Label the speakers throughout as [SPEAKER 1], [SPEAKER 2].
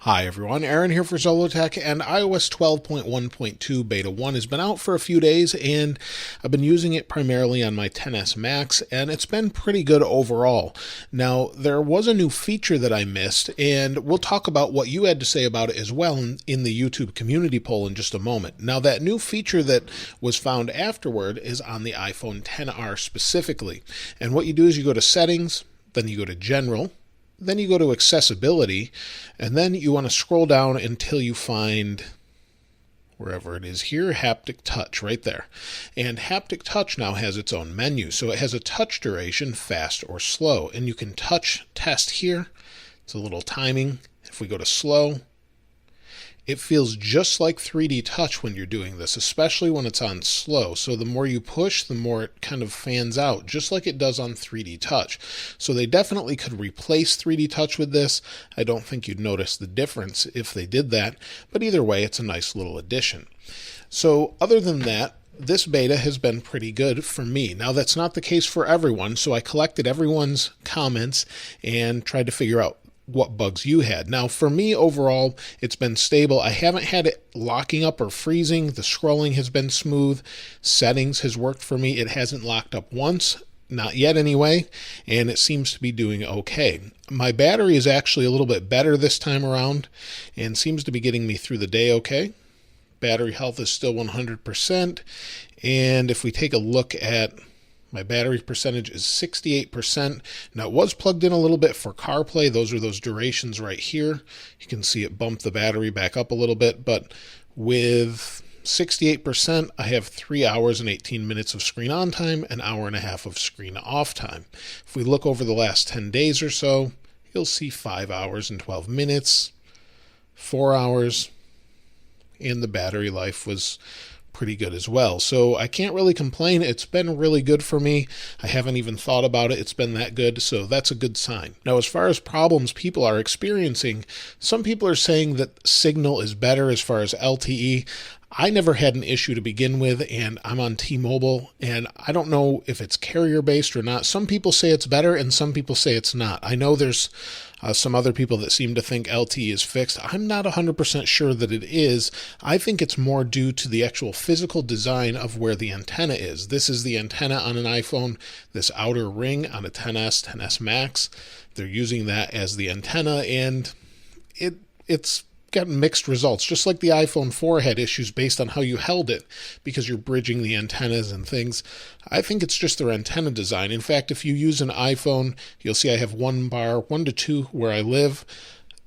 [SPEAKER 1] Hi everyone, Aaron here for Zollotech, and iOS 12.1.2 Beta 1 has been out for a few days, and I've been using it primarily on my XS Max, and it's been pretty good overall. Now, there was a new feature that I missed, and we'll talk about what you had to say about it as well in the YouTube community poll in just a moment. Now, that new feature that was found afterward is on the iPhone XR specifically, and what you do is you go to Settings, then you go to General, then you go to Accessibility, and then you want to scroll down until you find, wherever it is here, Haptic Touch right there. And Haptic Touch now has its own menu. So it has a touch duration, fast or slow. And you can touch test here. It's a little timing. If we go to slow, it feels just like 3D Touch when you're doing this, especially when it's on slow. So the more you push, the more it kind of fans out, just like it does on 3D Touch. So they definitely could replace 3D Touch with this. I don't think you'd notice the difference if they did that, but either way, it's a nice little addition. So other than that, this beta has been pretty good for me. Now, that's not the case for everyone, so I collected everyone's comments and tried to figure out what bugs you had. Now, for me, overall, it's been stable. I haven't had it locking up or freezing. The scrolling has been smooth. Settings has worked for me. It hasn't locked up once, not yet anyway, and it seems to be doing okay. My battery is actually a little bit better this time around and seems to be getting me through the day okay. Battery health is still 100%, and if we take a look at my battery percentage is 68%. Now, it was plugged in a little bit for CarPlay. Those are those durations right here. You can see it bump the battery back up a little bit, but with 68%, I have 3 hours and 18 minutes of screen on time, an hour and a half of screen off time. If we look over the last 10 days or so, you'll see 5 hours and 12 minutes, 4 hours, and the battery life was pretty good as well. So I can't really complain. It's been really good for me. I haven't even thought about it. It's been that good. So that's a good sign. Now, as far as problems people are experiencing, some people are saying that Signal is better as far as LTE. I never had an issue to begin with, and I'm on T-Mobile, and I don't know if it's carrier-based or not. Some people say it's better, and some people say it's not. I know there's some other people that seem to think LTE is fixed. I'm not 100% sure that it is. I think it's more due to the actual physical design of where the antenna is. This is the antenna on an iPhone, this outer ring on a XS, XS Max. They're using that as the antenna, and it's gotten mixed results, just like the iPhone 4 had issues based on how you held it because you're bridging the antennas and things. I think it's just their antenna design. In fact, if you use an iPhone, you'll see I have one to two where I live.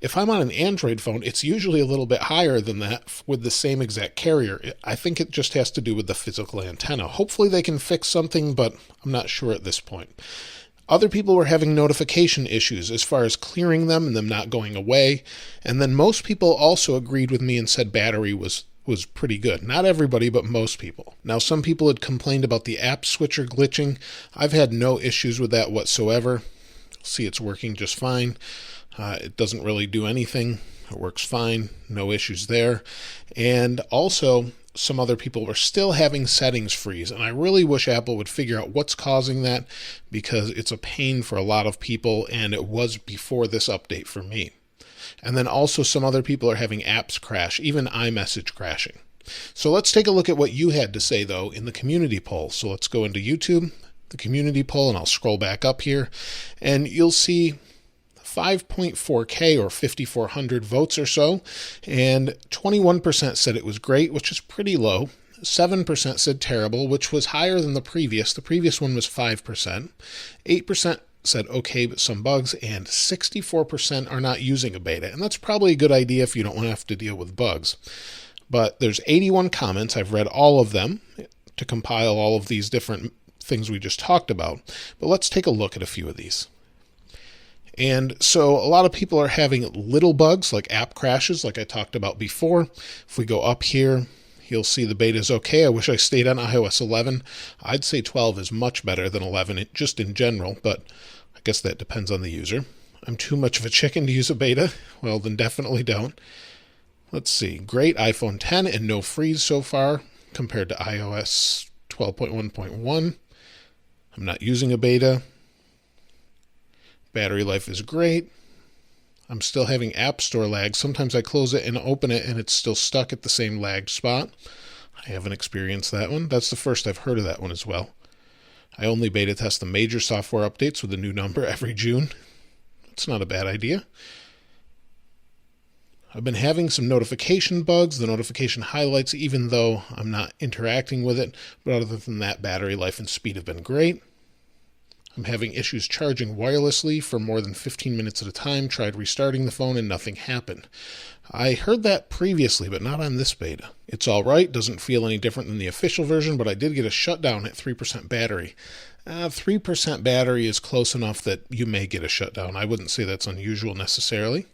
[SPEAKER 1] If I'm on an Android phone, it's usually a little bit higher than that with the same exact carrier. I think it just has to do with the physical antenna. Hopefully they can fix something, but I'm not sure at this point. Other people were having notification issues as far as clearing them and them not going away. And then most people also agreed with me and said battery was pretty good. Not everybody, but most people. Now, some people had complained about the app switcher glitching. I've had no issues with that whatsoever. See, it's working just fine. It doesn't really do anything. It works fine. No issues there. And also, some other people are still having settings freeze, and I really wish Apple would figure out what's causing that, because it's a pain for a lot of people, and it was before this update for me. And then also some other people are having apps crash, even iMessage crashing. So let's take a look at what you had to say, though, in the community poll. So let's go into YouTube, the community poll, and I'll scroll back up here, and you'll see 5.4K or 5,400 votes or so, and 21% said it was great, which is pretty low. 7% said terrible, which was higher than the previous. The previous one was 5%. 8% said okay, but some bugs, and 64% are not using a beta, and that's probably a good idea if you don't want to have to deal with bugs. But there's 81 comments. I've read all of them to compile all of these different things we just talked about, but let's take a look at a few of these. And so a lot of people are having little bugs like app crashes like I talked about before. If we go up here, you'll see the beta is okay. I wish I stayed on iOS 11. I'd say 12 is much better than 11 just in general, but I guess that depends on the user. I'm too much of a chicken to use a beta? Well, then definitely don't. Let's see. Great iPhone 10 and no freeze so far compared to iOS 12.1.1. I'm not using a beta. Battery life is great. I'm still having App Store lag. Sometimes I close it and open it and it's still stuck at the same lagged spot. I haven't experienced that one. That's the first I've heard of that one as well. I only beta test the major software updates with a new number every June. It's not a bad idea. I've been having some notification bugs, the notification highlights, even though I'm not interacting with it. But other than that, battery life and speed have been great. I'm having issues charging wirelessly for more than 15 minutes at a time. Tried restarting the phone and nothing happened. I heard that previously, but not on this beta. It's all right. Doesn't feel any different than the official version, but I did get a shutdown at 3% battery. 3% battery is close enough that you may get a shutdown. I wouldn't say that's unusual necessarily.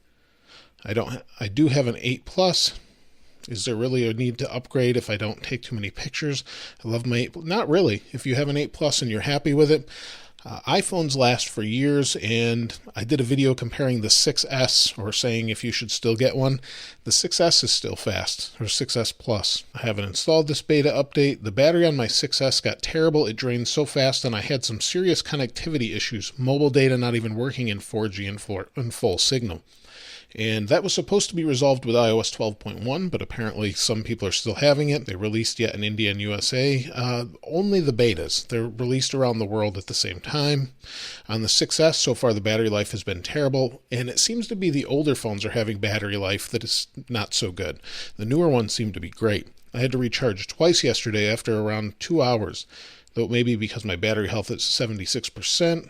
[SPEAKER 1] I do have an 8 Plus. Is there really a need to upgrade if I don't take too many pictures? I love my 8. Not really. If you have an 8 Plus and you're happy with it, iPhones last for years, and I did a video comparing the 6S, or saying if you should still get one. The 6S is still fast, or 6S Plus. I haven't installed this beta update. The battery on my 6S got terrible. It drained so fast, and I had some serious connectivity issues. Mobile data not even working in 4G and full signal. And that was supposed to be resolved with iOS 12.1, but apparently some people are still having it. They released yet in India and USA. Only the betas. They're released around the world at the same time. On the 6S, so far the battery life has been terrible, and it seems to be the older phones are having battery life that is not so good. The newer ones seem to be great. I had to recharge twice yesterday after around 2 hours, though maybe because my battery health is 76%.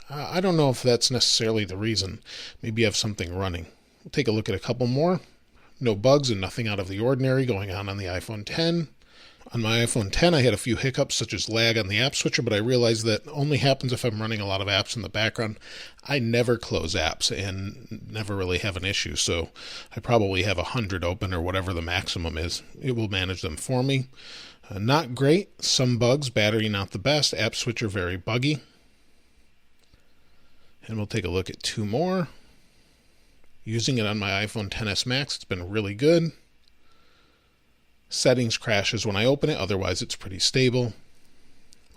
[SPEAKER 1] I don't know if that's necessarily the reason. Maybe you have something running. We'll take a look at a couple more. No bugs and nothing out of the ordinary going on the iPhone 10. On my iPhone 10, I had a few hiccups such as lag on the app switcher, but I realized that only happens if I'm running a lot of apps in the background. I never close apps and never really have an issue, so I probably have 100 open or whatever the maximum is. It will manage them for me. Not great. Some bugs. Battery not the best. App switcher very buggy. And we'll take a look at 2 more. Using it on my iPhone XS Max, it's been really good. Settings crashes when I open it, otherwise it's pretty stable.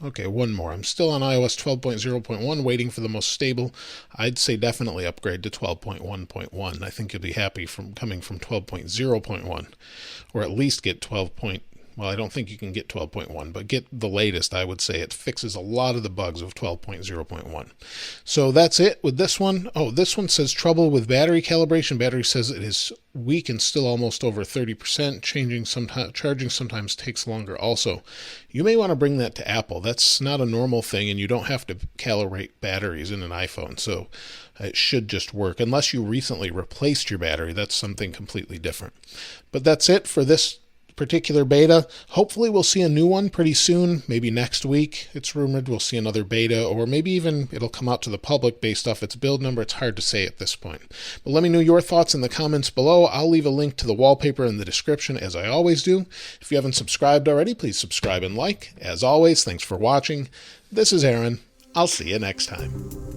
[SPEAKER 1] Okay, 1 more. I'm still on iOS 12.0.1, waiting for the most stable. I'd say definitely upgrade to 12.1.1. I think you'll be happy from coming from 12.0.1, or at least get 12. Well, I don't think you can get 12.1, but get the latest. I would say it fixes a lot of the bugs of 12.0.1. So that's it with this one. Oh, this one says trouble with battery calibration. Battery says it is weak and still almost over 30%. Charging sometimes takes longer also. You may want to bring that to Apple. That's not a normal thing, and you don't have to calibrate batteries in an iPhone. So it should just work. Unless you recently replaced your battery, that's something completely different. But that's it for this particular beta. Hopefully we'll see a new one pretty soon, maybe next week. It's rumored we'll see another beta, or maybe even it'll come out to the public based off its build number. It's hard to say at this point. But let me know your thoughts in the comments below. I'll leave a link to the wallpaper in the description, as I always do. If you haven't subscribed already, please subscribe and like. As always, thanks for watching. This is Aaron. I'll see you next time.